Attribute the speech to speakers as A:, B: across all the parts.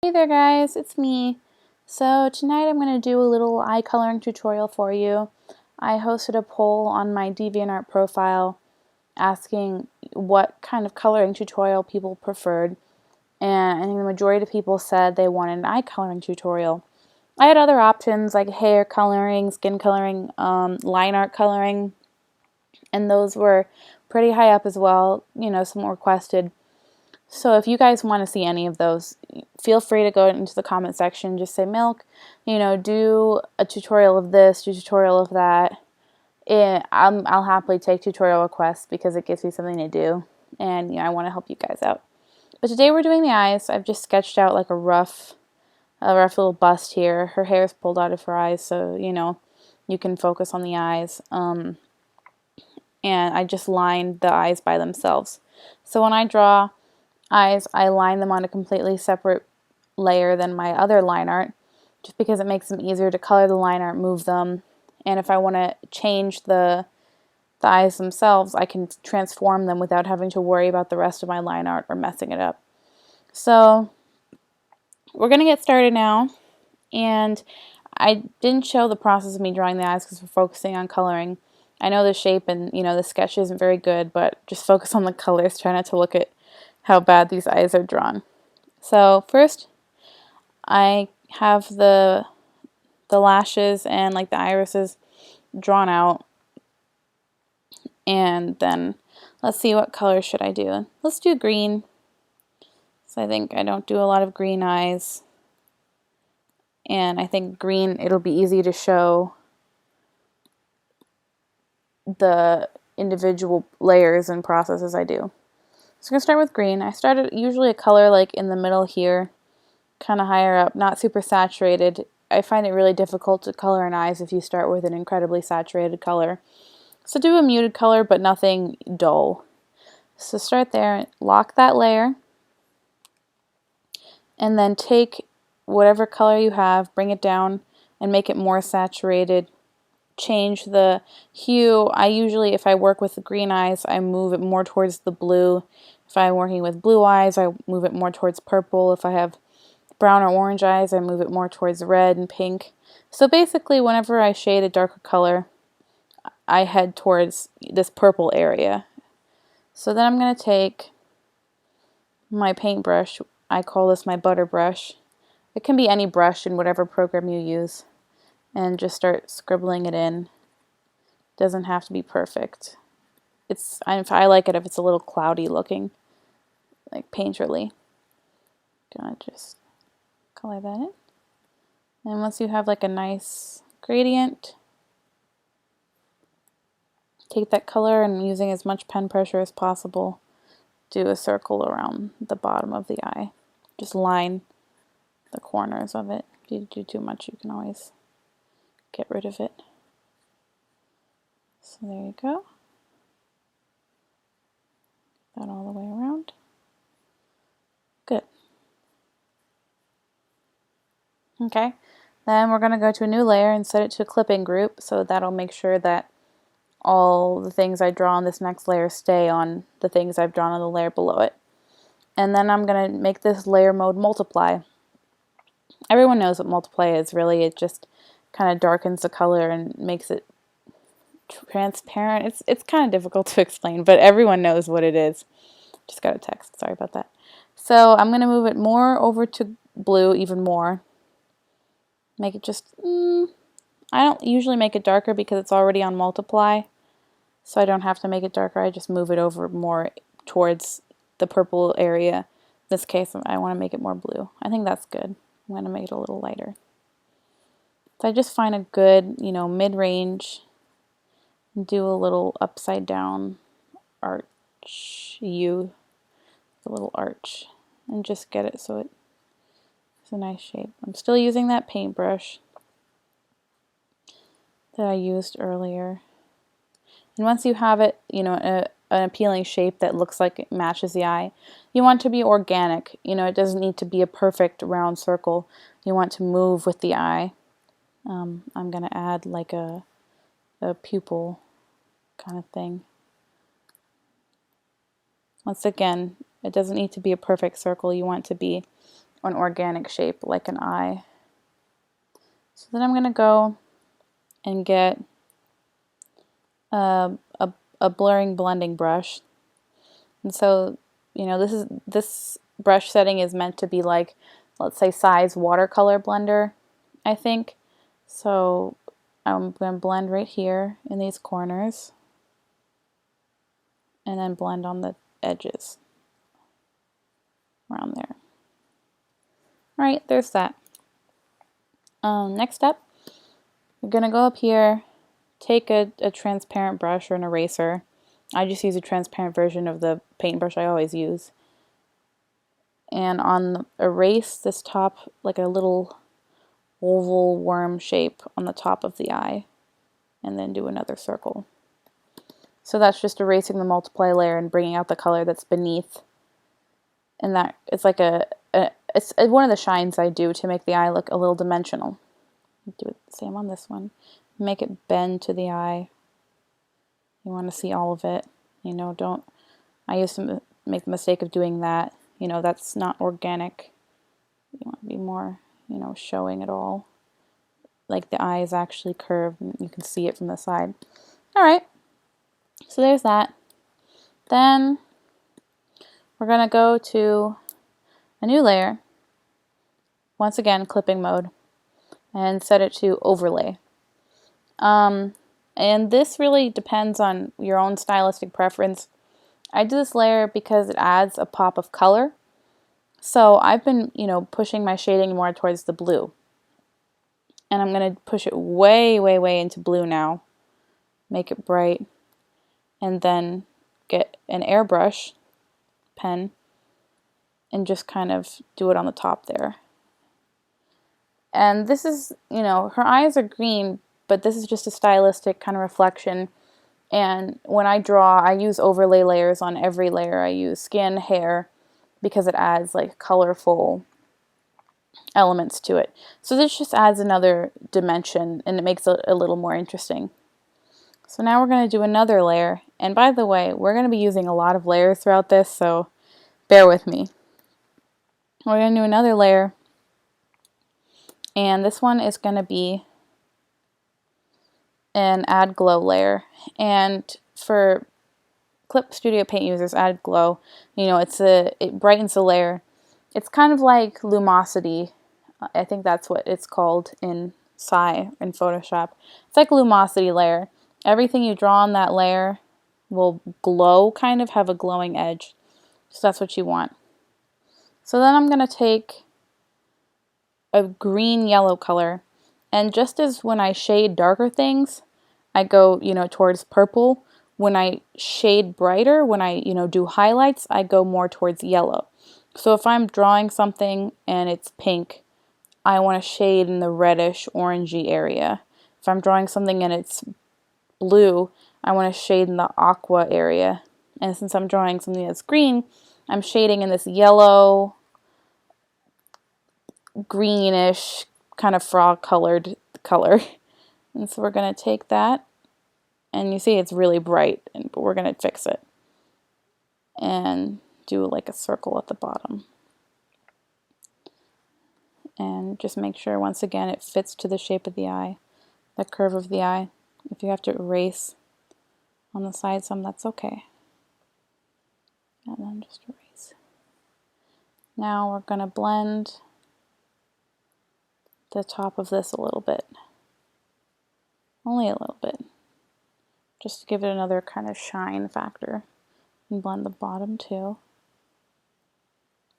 A: Hey there guys, it's me. So tonight I'm going to do a little eye coloring tutorial for you. I hosted a poll on my Deviantart profile asking what kind of coloring tutorial people preferred, and I think the majority of people said they wanted an eye coloring tutorial. I had other options like hair coloring, skin coloring, line art coloring, and those were pretty high up as well, some requested. So if you guys want to see any of those, feel free to go into the comment section. Just say, Milk, do a tutorial of this, do a tutorial of that. I'll happily take tutorial requests because it gives me something to do. And, I want to help you guys out. But today we're doing the eyes. I've just sketched out like a rough little bust here. Her hair is pulled out of her eyes, so, you can focus on the eyes. And I just lined the eyes by themselves. So when I draw eyes, I line them on a completely separate layer than my other line art, just because it makes them easier to color the line art, move them, and if I want to change the eyes themselves, I can transform them without having to worry about the rest of my line art or messing it up. So we're going to get started now, and I didn't show the process of me drawing the eyes because we're focusing on coloring. I know the shape and the sketch isn't very good, but just focus on the colors. Try not to look at how bad these eyes are drawn. So first, I have the lashes and like the irises drawn out, and then let's see, what color should I do. Let's do green. So I think I don't do a lot of green eyes, and I think green, it'll be easy to show the individual layers and processes I do. So I'm going to start with green. I started usually a color like in the middle here, kind of higher up, not super saturated. I find it really difficult to color in eyes if you start with an incredibly saturated color. So do a muted color, but nothing dull. So start there, lock that layer, and then take whatever color you have, bring it down, and make it more saturated. Change the hue. I usually, if I work with the green eyes, I move it more towards the blue. If I'm working with blue eyes, I move it more towards purple. If I have brown or orange eyes, I move it more towards red and pink. So basically, whenever I shade a darker color, I head towards this purple area. So then I'm going to take my paintbrush. I call this my butter brush. It can be any brush in whatever program you use, and just start scribbling it in. Doesn't have to be perfect. I like it if it's a little cloudy looking, like painterly. Gonna just color that in. And once you have like a nice gradient, take that color and, using as much pen pressure as possible, do a circle around the bottom of the eye. Just line the corners of it. If you do too much, you can always get rid of it. So there you go. That all the way around. Good. Okay, then we're going to go to a new layer and set it to a clipping group, so that'll make sure that all the things I draw on this next layer stay on the things I've drawn on the layer below it. And then I'm going to make this layer mode multiply. Everyone knows what multiply is, really. It just kind of darkens the color and makes it transparent. It's kind of difficult to explain, but everyone knows what it is. Just got a text, sorry about that. So I'm going to move it more over to blue, even more. Make it just, I don't usually make it darker because it's already on multiply, so I don't have to make it darker. I just move it over more towards the purple area. In this case, I want to make it more blue. I think that's good. I'm going to make it a little lighter. So I just find a good, mid-range, do a little upside down arch U, a little arch, and just get it so it's a nice shape. I'm still using that paintbrush that I used earlier. And once you have it, an appealing shape that looks like it matches the eye, you want it to be organic. It doesn't need to be a perfect round circle. You want to move with the eye. I'm going to add like a pupil kind of thing. Once again, it doesn't need to be a perfect circle. You want it to be an organic shape like an eye. So then I'm going to go and get a blurring blending brush. And so, you know, this brush setting is meant to be like, let's say, size watercolor blender, I think. So I'm going to blend right here in these corners and then blend on the edges around there. All right, there's that. Next up, we're going to go up here, take a transparent brush or an eraser. I just use a transparent version of the paintbrush I always use. And on erase this top, like a little oval worm shape on the top of the eye, and then do another circle. So that's just erasing the multiply layer and bringing out the color that's beneath. And that it's like it's one of the shines I do to make the eye look a little dimensional. Do it the same on this one. Make it bend to the eye. You want to see all of it. You know, don't. I used to make the mistake of doing that. You know, that's not organic. You want to be more, you know, showing it all. Like the eye is actually curved and you can see it from the side. Alright, so there's that. Then we're going to go to a new layer. Once again, clipping mode. And set it to overlay. And this really depends on your own stylistic preference. I do this layer because it adds a pop of color. So I've been, you know, pushing my shading more towards the blue. And I'm going to push it way, way, way into blue now. Make it bright. And then get an airbrush pen and just kind of do it on the top there. And this is, you know, her eyes are green, but this is just a stylistic kind of reflection. And when I draw, I use overlay layers on every layer. I use skin, hair, because it adds like colorful elements to it. So this just adds another dimension and it makes it a little more interesting. So now we're going to do another layer. And by the way, we're going to be using a lot of layers throughout this, so bear with me. We're going to do another layer. And this one is going to be an add glow layer. And for Clip Studio Paint users, add glow, you know, it brightens the layer. It's kind of like lumosity. I think that's what it's called in Photoshop. It's like a lumosity layer. Everything you draw on that layer will glow, kind of have a glowing edge. So that's what you want. So then I'm going to take a green-yellow color, and just as when I shade darker things, I go, you know, towards purple. When I shade brighter, when I, you know, do highlights, I go more towards yellow. So if I'm drawing something and it's pink, I want to shade in the reddish orangey area. If I'm drawing something and it's blue, I want to shade in the aqua area. And since I'm drawing something that's green, I'm shading in this yellow, greenish, kind of frog colored color. And so we're going to take that, and you see it's really bright, but we're going to fix it. And do like a circle at the bottom. And just make sure, once again, it fits to the shape of the eye, the curve of the eye. If you have to erase on the side some, that's okay. And then just erase. Now we're going to blend the top of this a little bit. Only a little bit. Just to give it another kind of shine factor. And blend the bottom too.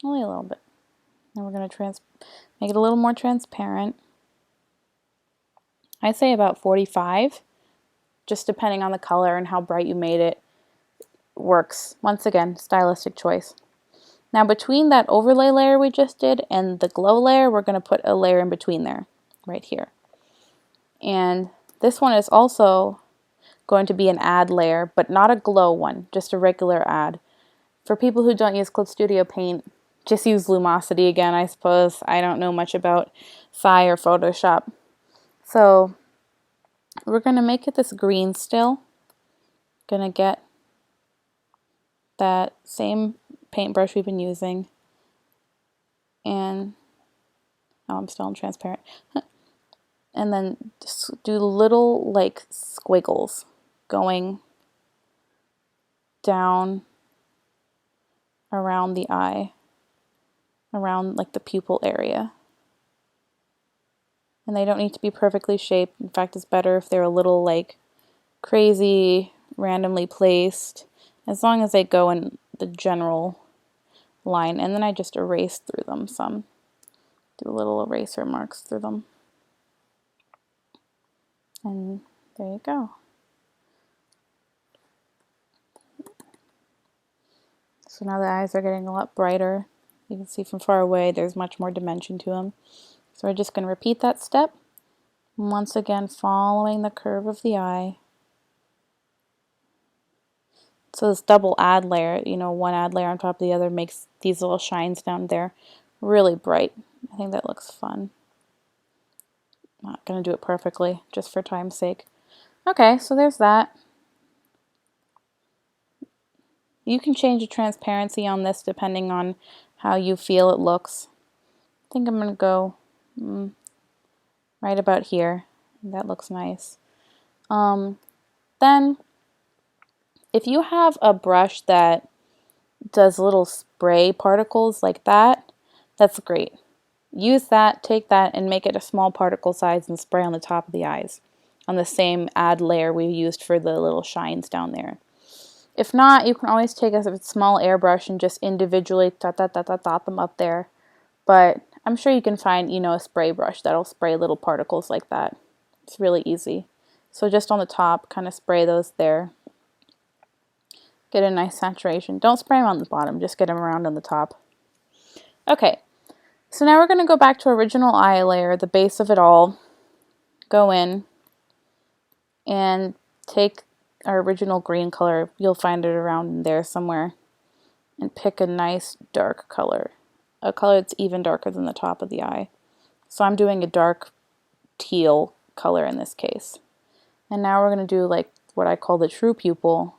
A: Only a little bit. Then we're going to make it a little more transparent. I say about 45, just depending on the color and how bright you made it, works. Once again, stylistic choice. Now between that overlay layer we just did and the glow layer, we're going to put a layer in between there, right here. And this one is also going to be an add layer, but not a glow one, just a regular add. For people who don't use Clip Studio Paint, just use Lumosity again, I suppose. I don't know much about or Photoshop. So we're going to make it this green still. Going to get that same paintbrush we've been using And, oh, I'm still in transparent. And then just do little like squiggles going down around the eye, around like the pupil area. And they don't need to be perfectly shaped. In fact, it's better if they're a little like crazy, randomly placed, as long as they go in the general line. And then I just erase through them some. Do little eraser marks through them. And there you go. So now the eyes are getting a lot brighter. You can see from far away there's much more dimension to them. So we're just going to repeat that step. Once again, following the curve of the eye. So this double add layer, you know, one add layer on top of the other makes these little shines down there really bright. I think that looks fun. Not going to do it perfectly, just for time's sake. Okay, so there's that. You can change the transparency on this depending on how you feel it looks. I think I'm going to go right about here. That looks nice. Then, if you have a brush that does little spray particles like that, that's great. Use that, take that, and make it a small particle size and spray on the top of the eyes on the same add layer we used for the little shines down there. If not, you can always take a small airbrush and just individually dot them up there. But I'm sure you can find, you know, a spray brush that'll spray little particles like that. It's really easy. So just on the top, kind of spray those there. Get a nice saturation. Don't spray them on the bottom, just get them around on the top. Okay, so now we're going to go back to original eye layer, the base of it all. Go in and take our original green color. You'll find it around in there somewhere. And pick a nice dark color. A color that's even darker than the top of the eye. So I'm doing a dark teal color in this case. And now we're going to do like what I call the true pupil.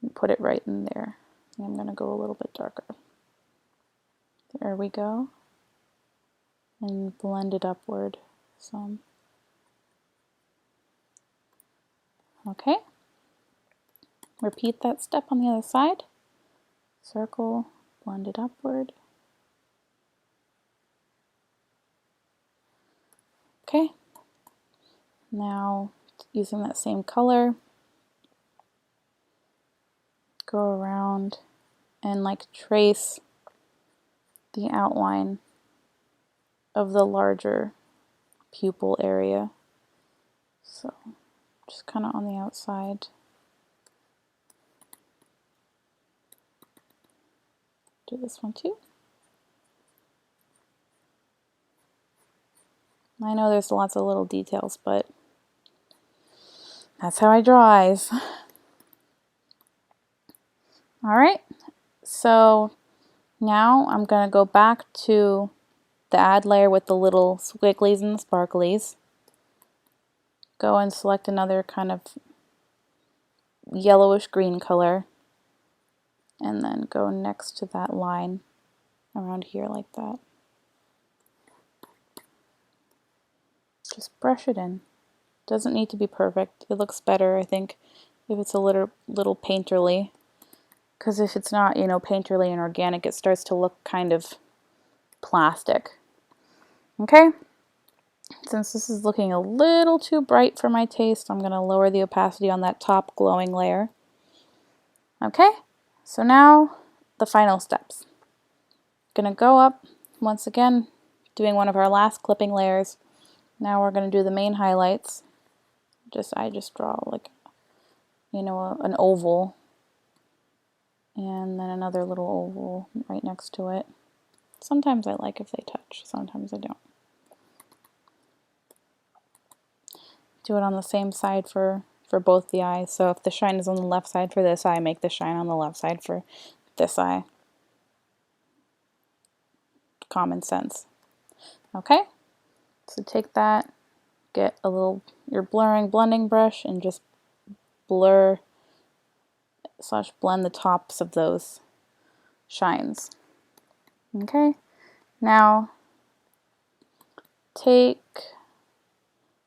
A: And put it right in there. I'm going to go a little bit darker. There we go. And blend it upward some. Okay. Repeat that step on the other side. Circle, blend it upward. Okay. Now, using that same color, go around and like trace the outline of the larger pupil area. So, just kind of on the outside. Do this one too. I know there's lots of little details, but that's how I draw eyes. Alright, so now I'm going to go back to the add layer with the little squigglies and the sparklies. Go and select another kind of yellowish green color. And then go next to that line around here like that. Just brush it in. Doesn't need to be perfect. It looks better, I think, if it's a little painterly. Because if it's not, you know, painterly and organic, it starts to look kind of plastic. Okay? Since this is looking a little too bright for my taste, I'm going to lower the opacity on that top glowing layer. Okay? So now, the final steps. Going to go up, once again, doing one of our last clipping layers. Now we're going to do the main highlights. I just draw like, you know, an oval. And then another little oval right next to it. Sometimes I like if they touch, sometimes I don't. Do it on the same side for both the eyes. So if the shine is on the left side for this eye, make the shine on the left side for this eye. Common sense. Okay? So take that, get a little, your blending brush, and just blur / blend the tops of those shines. Okay? Now, take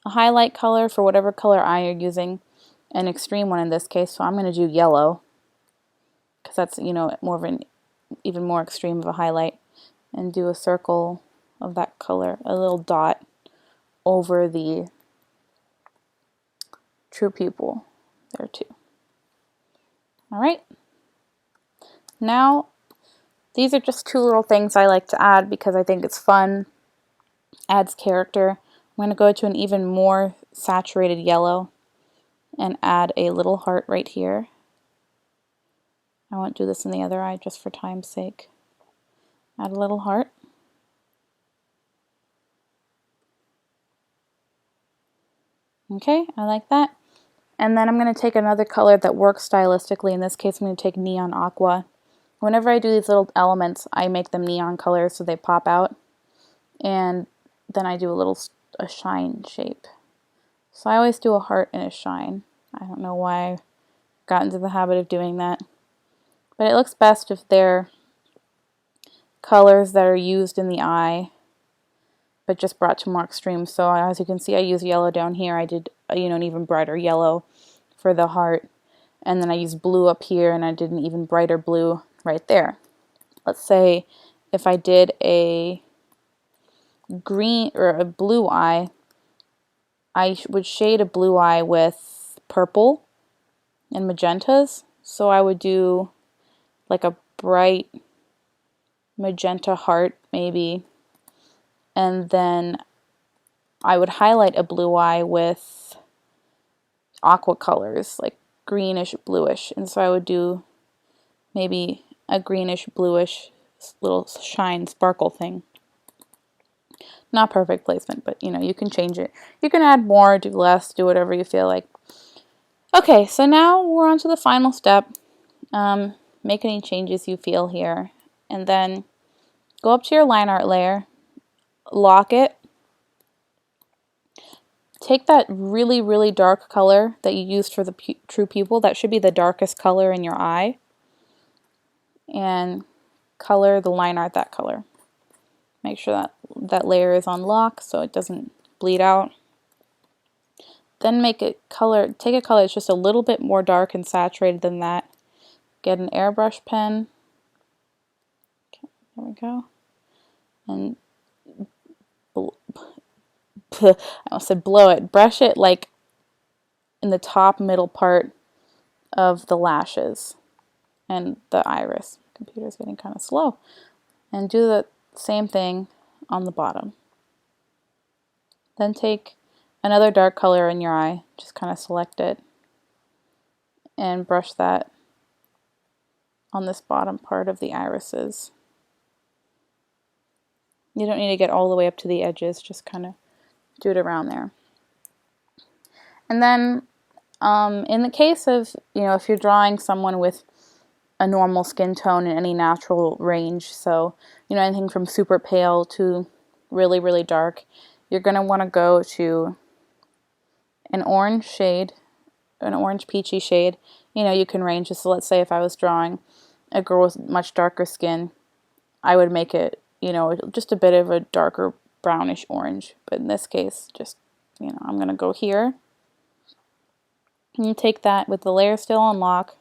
A: a highlight color for whatever color eye you're using, an extreme one in this case, so I'm going to do yellow, because that's, you know, more of an even more extreme of a highlight, and do a circle of that color, a little dot over the true pupil there too. Alright, now these are just two little things I like to add because I think it's fun, adds character. I'm going to go to an even more saturated yellow and add a little heart right here. I won't do this in the other eye just for time's sake. Add a little heart. Okay, I like that. And then I'm going to take another color that works stylistically. In this case, I'm going to take neon aqua. Whenever I do these little elements, I make them neon colors so they pop out. And then I do a shine shape. So I always do a heart and a shine. I don't know why I got into the habit of doing that. But it looks best if they're colors that are used in the eye, but just brought to more extremes. So as you can see, I use yellow down here. I did, you know, an even brighter yellow for the heart. And then I used blue up here, and I did an even brighter blue right there. Let's say if I did a green or a blue eye, I would shade a blue eye with purple and magentas. So I would do like a bright magenta heart maybe, and then I would highlight a blue eye with aqua colors, like greenish, bluish. And so I would do maybe a greenish, bluish little shine sparkle thing. Not perfect placement, but you know, you can change it. You can add more, do less, do whatever you feel like. Okay, so now we're on to the final step. Make any changes you feel here. And then go up to your line art layer, lock it. Take that really, really dark color that you used for the true pupil. That should be the darkest color in your eye. And color the line art that color. Make sure that that layer is on lock so it doesn't bleed out. Then take a color that's just a little bit more dark and saturated than that. Get an airbrush pen. Okay, there we go. And I almost said blow it. Brush it like in the top middle part of the lashes and the iris. Computer's getting kind of slow. And do the same thing on the bottom. Then take another dark color in your eye, just kind of select it and brush that on this bottom part of the irises. You don't need to get all the way up to the edges, just kind of do it around there. And then in the case of, you know, if you're drawing someone with a normal skin tone in any natural range, so, you know, anything from super pale to really, really dark, you're going to want to go to an orange shade, an orange peachy shade. You know, you can range this. So let's say if I was drawing a girl with much darker skin, I would make it, you know, just a bit of a darker brownish orange. But in this case, just, you know, I'm going to go here. And you take that with the layer still on lock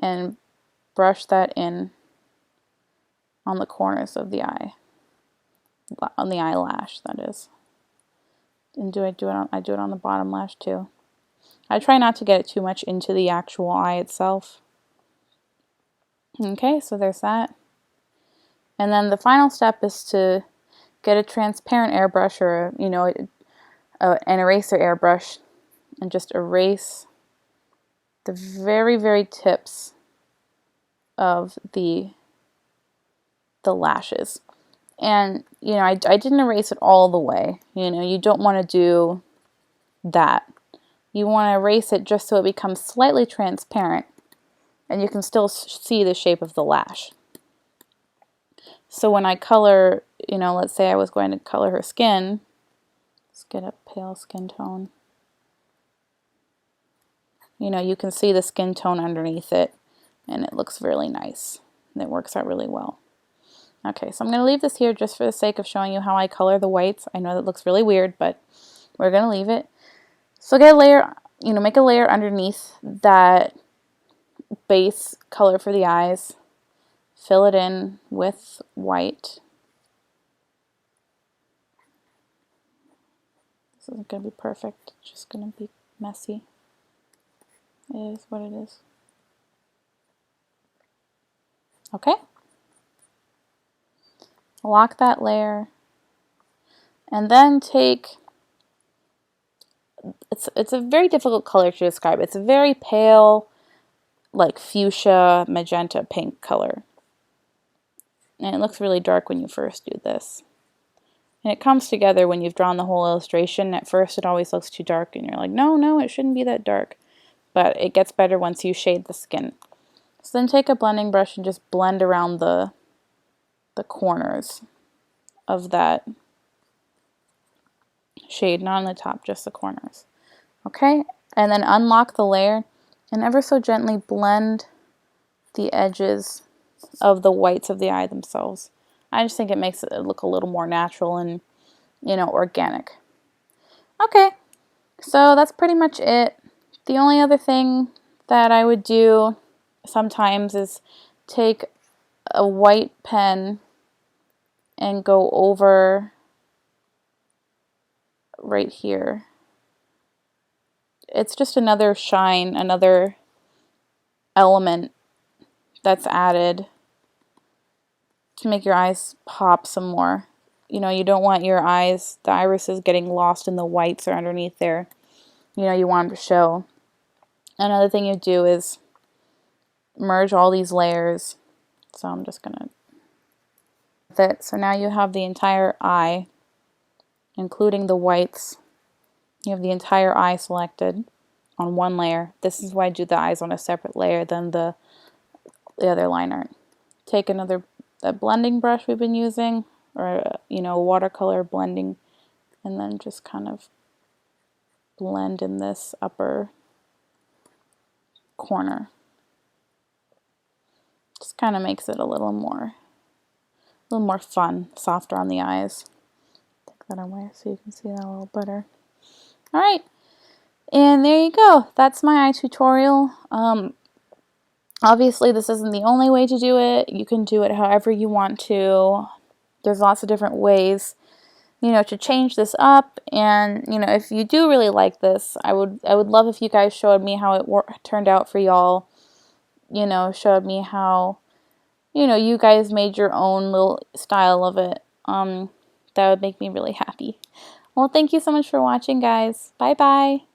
A: and brush that in on the corners of the eye, on the eyelash, that is. And I do it on the bottom lash too. I try not to get it too much into the actual eye itself. Okay, so there's that. And then the final step is to get a transparent airbrush or, you know, an eraser airbrush and just erase the very, very tips of the lashes. And, you know, I didn't erase it all the way. You know, you don't want to do that. You want to erase it just so it becomes slightly transparent and you can still see the shape of the lash. So when I color, you know, let's say I was going to color her skin, let's get a pale skin tone. You know, you can see the skin tone underneath it and it looks really nice and it works out really well. Okay, so I'm going to leave this here just for the sake of showing you how I color the whites. I know that looks really weird, but we're going to leave it. So get a layer, make a layer underneath that base color for the eyes. Fill it in with white. This isn't going to be perfect. It's just going to be messy. It is what it is. Okay. Lock that layer. And then take, it's a very difficult color to describe. It's a very pale, like fuchsia, magenta, pink color. And it looks really dark when you first do this. And it comes together when you've drawn the whole illustration. At first it always looks too dark and you're like, no, it shouldn't be that dark. But it gets better once you shade the skin. So then take a blending brush and just blend around the corners of that shade, not on the top, just the corners. Okay, and then unlock the layer and ever so gently blend the edges of the whites of the eye themselves. I just think it makes it look a little more natural and, organic. Okay, so that's pretty much it. The only other thing that I would do sometimes is take a white pen and go over right here. It's just another shine, another element that's added to make your eyes pop some more. You don't want your eyes, the irises, getting lost in the whites or underneath there. You want them to show. Another thing you do is merge all these layers. So I'm just gonna that. So now you have the entire eye, including the whites. You have the entire eye selected on one layer. This is why I do the eyes on a separate layer than the other line art. Take that blending brush we've been using, or watercolor blending, and then just kind of blend in this upper corner. Just kind of makes it a little more fun, softer on the eyes. Take that away so you can see that a little better. All right, and there you go. That's my eye tutorial. Obviously, this isn't the only way to do it. You can do it however you want to. There's lots of different ways, to change this up. And, if you do really like this, I would love if you guys showed me how it turned out for y'all. Showed me how, you guys made your own little style of it. That would make me really happy. Well, thank you so much for watching, guys. Bye-bye.